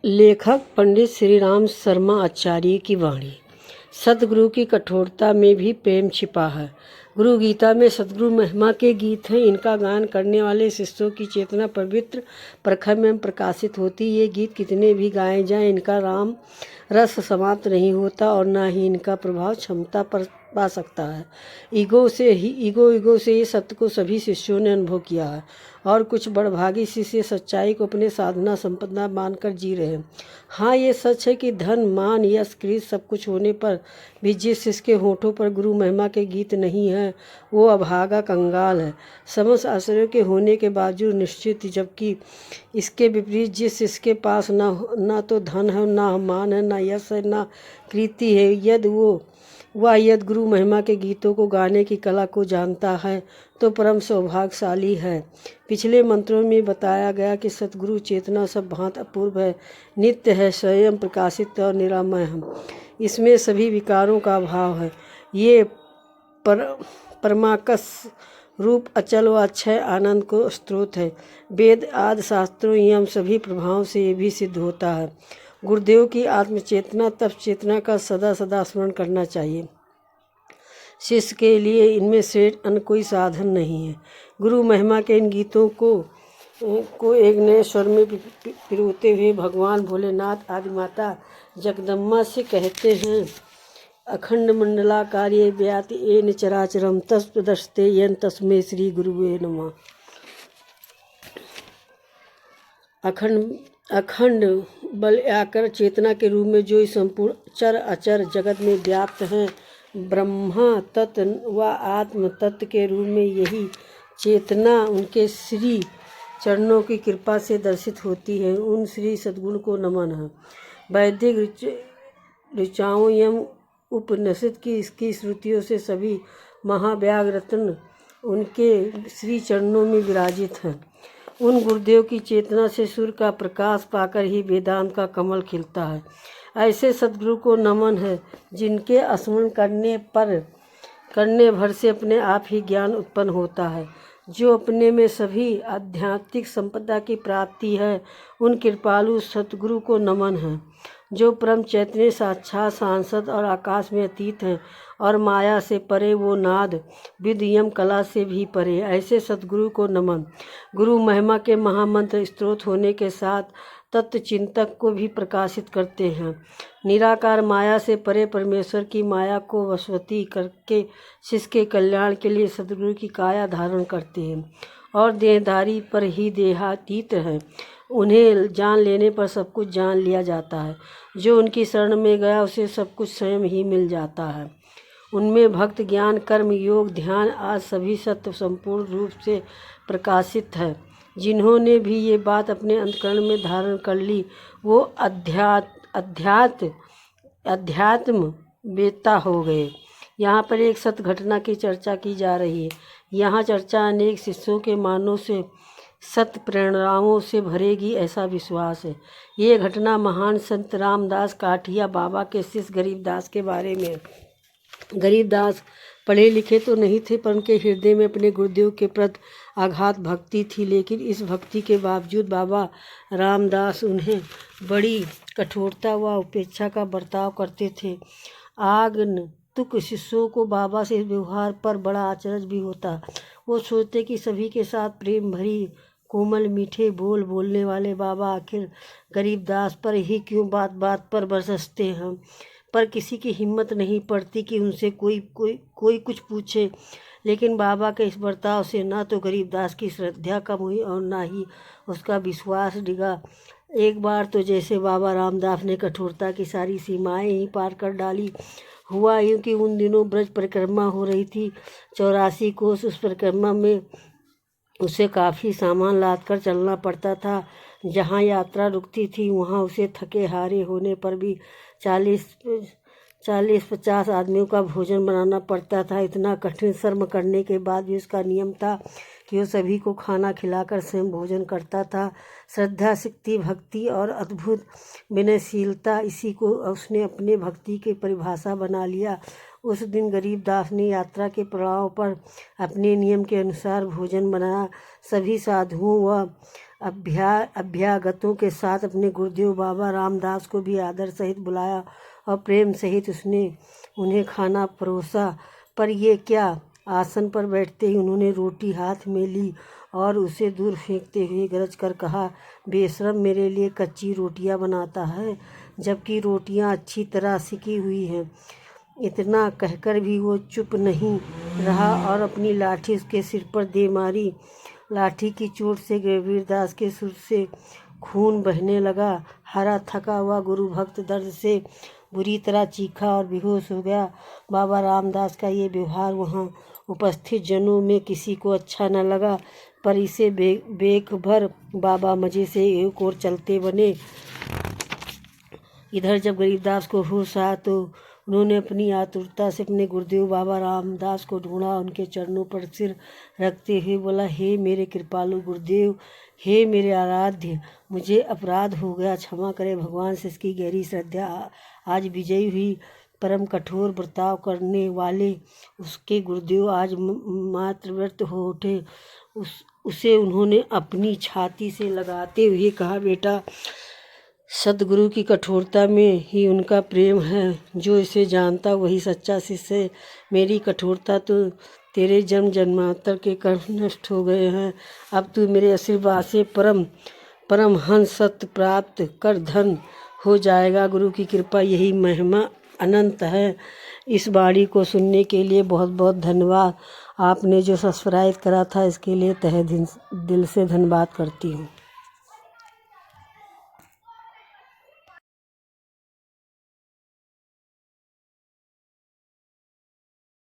लेखक पंडित श्री राम शर्मा आचार्य की वाणी। सतगुरु की कठोरता में भी प्रेम छिपा है। गुरु गीता में सतगुरु महिमा के गीत हैं। इनका गान करने वाले शिष्यों की चेतना पवित्र प्रखर में प्रकाशित होती। ये गीत कितने भी गाए जाएं, इनका राम रस समाप्त नहीं होता और ना ही इनका प्रभाव क्षमता पर पा सकता है। ईगो से ये सत्य को सभी शिष्यों ने अनुभव किया है और कुछ बड़भागी शिष्य सच्चाई को अपने साधना संपदा मानकर जी रहे हैं। हाँ, ये सच है कि धन मान यश कीर्ति सब कुछ होने पर भी जिस शिष्य के होठों पर गुरु महिमा के गीत नहीं है वो अभागा कंगाल है, समस्त आश्रयों के होने के बावजूद निश्चित। जबकि इसके विपरीत जिस शिष्य के पास ना तो धन है, ना मान है, ना यश है, ना कीर्ति है, यदि गुरु महिमा के गीतों को गाने की कला को जानता है तो परम सौभाग्यशाली है। पिछले मंत्रों में बताया गया कि सतगुरु चेतना सब भांत अपूर्व है, नित्य है, स्वयं प्रकाशित और निरामय है। इसमें सभी विकारों का अभाव है। ये परमाकस रूप अचल व अक्षय आनंद को स्रोत है। वेद आदि शास्त्रों एवं सभी प्रभावों से ये भी सिद्ध होता है। गुरुदेव की आत्मचेतना तप चेतना का सदा सदा स्मरण करना चाहिए। शिष्य के लिए इनमें से अन्य कोई साधन नहीं है। गुरु महिमा के इन गीतों को एक नए स्वर में पिरोते हुए भगवान भोलेनाथ आदि माता जगदम्बा से कहते हैं, अखंड मंडलाकार्ये व्याति येन चराचरम तत्प्रदर्शते येन तस्मै श्री गुरुवे नमः। अखंड बल आकर चेतना के रूप में जो इस संपूर्ण चर अचर जगत में व्याप्त हैं, ब्रह्मा तत्व व आत्म तत्व के रूप में यही चेतना उनके श्री चरणों की कृपा से दर्शित होती है। उन श्री सद्गुण को नमन है। वैदिक ऋचाओं एवं उपनिषद की इसकी श्रुतियों से सभी महाव्याग रत्न उनके श्री चरणों में विराजित हैं। उन गुरुदेव की चेतना से सूर्य का प्रकाश पाकर ही वेदांत का कमल खिलता है। ऐसे सद्गुरु को नमन है जिनके स्मरण करने भर से अपने आप ही ज्ञान उत्पन्न होता है, जो अपने में सभी आध्यात्मिक संपदा की प्राप्ति है। उन कृपालु सतगुरु को नमन है जो परम चैतन्य साक्षात सांसद और आकाश में अतीत हैं और माया से परे वो नाद विद्यम कला से भी परे। ऐसे सतगुरु को नमन। गुरु महिमा के महामंत्र स्त्रोत होने के साथ तत्व चिंतक को भी प्रकाशित करते हैं। निराकार माया से परे परमेश्वर की माया को वशवती करके शिष्य के कल्याण के लिए सतगुरु की काया धारण करते हैं और देहधारी पर ही देहातीत है। उन्हें जान लेने पर सब कुछ जान लिया जाता है। जो उनकी शरण में गया उसे सब कुछ स्वयं ही मिल जाता है। उनमें भक्त ज्ञान कर्म योग ध्यान आज सभी सत्य संपूर्ण रूप से प्रकाशित है। जिन्होंने भी ये बात अपने अंतकरण में धारण कर ली वो अध्यात्म वेत्ता हो गए। यहाँ पर एक सत्य घटना की चर्चा की जा रही है। यहाँ चर्चा अनेक शिष्यों के मानों से सत्य प्रेरणाओं से भरेगी ऐसा विश्वास है। ये घटना महान संत रामदास काठिया बाबा के शिष्य गरीबदास के बारे में। गरीबदास पढ़े लिखे तो नहीं थे पर उनके हृदय में अपने गुरुदेव के प्रति आघात भक्ति थी। लेकिन इस भक्ति के बावजूद बाबा रामदास उन्हें बड़ी कठोरता व उपेक्षा का बर्ताव करते थे। आगंतुक शिष्यों को बाबा से व्यवहार पर बड़ा आश्चर्य भी होता। वो सोचते कि सभी के साथ प्रेम भरी कोमल मीठे बोल बोलने वाले बाबा आखिर गरीबदास पर ही क्यों बात बात पर बरसते हैं। पर किसी की हिम्मत नहीं पड़ती कि उनसे कोई कुछ पूछे। लेकिन बाबा के इस बर्ताव से न तो गरीबदास की श्रद्धा कम हुई और न ही उसका विश्वास डिगा। एक बार तो जैसे बाबा रामदास ने कठोरता की सारी सीमाएं ही पार कर डाली। हुआ यूँ कि उन दिनों ब्रज परिक्रमा हो रही थी। 84 कोस उस परिक्रमा में उसे काफ़ी सामान लाद कर चलना पड़ता था। जहाँ यात्रा रुकती थी वहाँ उसे थके हारे होने पर भी 40-50 आदमियों का भोजन बनाना पड़ता था। इतना कठिन श्रम करने के बाद भी उसका नियम था कि वो सभी को खाना खिलाकर स्वयं भोजन करता था। श्रद्धा शक्ति भक्ति और अद्भुत विनयशीलता, इसी को उसने अपने भक्ति की परिभाषा बना लिया। उस दिन गरीबदास ने यात्रा के पड़ाव पर अपने नियम के अनुसार भोजन बनाया। सभी साधुओं व अभ्यागतों के साथ अपने गुरुदेव बाबा रामदास को भी आदर सहित बुलाया और प्रेम सहित उसने उन्हें खाना परोसा। पर ये क्या, आसन पर बैठते ही उन्होंने रोटी हाथ में ली और उसे दूर फेंकते हुए गरज कर कहा, बेशरम, मेरे लिए कच्ची रोटियां बनाता है जबकि रोटियां अच्छी तरह सिकी हुई हैं। इतना कहकर भी वो चुप नहीं रहा और अपनी लाठी उसके सिर पर दे मारी। लाठी की चोट से वीरदास के सिर से खून बहने लगा। हरा थका हुआ गुरु भक्त दर्द से बुरी तरह चीखा और बेहोश हो गया। बाबा रामदास का ये व्यवहार वहाँ उपस्थित जनों में किसी को अच्छा न लगा, पर इसे बेखबर बाबा मज़े से एक और चलते बने। इधर जब गरीबदास को होश आया तो उन्होंने अपनी आतुरता से अपने गुरुदेव बाबा रामदास को ढूंढा। उनके चरणों पर सिर रखते हुए बोला, हे मेरे कृपालु गुरुदेव, हे मेरे आराध्य, मुझे अपराध हो गया, क्षमा करें। भगवान से इसकी गहरी श्रद्धा आज विजयी हुई। परम कठोर बर्ताव करने वाले उसके गुरुदेव आज मातृव्रत हो उठे। उसे उन्होंने अपनी छाती से लगाते हुए कहा, बेटा, सद्गुरु की कठोरता में ही उनका प्रेम है। जो इसे जानता वही सच्चा शिष्य है। मेरी कठोरता तो तेरे जन्म जन्मांतर के कर्म नष्ट हो गए हैं। अब तू मेरे आशीर्वाद से परमहंस सत्य प्राप्त कर धन हो जाएगा। गुरु की कृपा यही महिमा अनंत है। इस वाणी को सुनने के लिए बहुत बहुत धन्यवाद। आपने जो सब्सक्राइब करा था इसके लिए तहे दिल से धन्यवाद करती हूँ।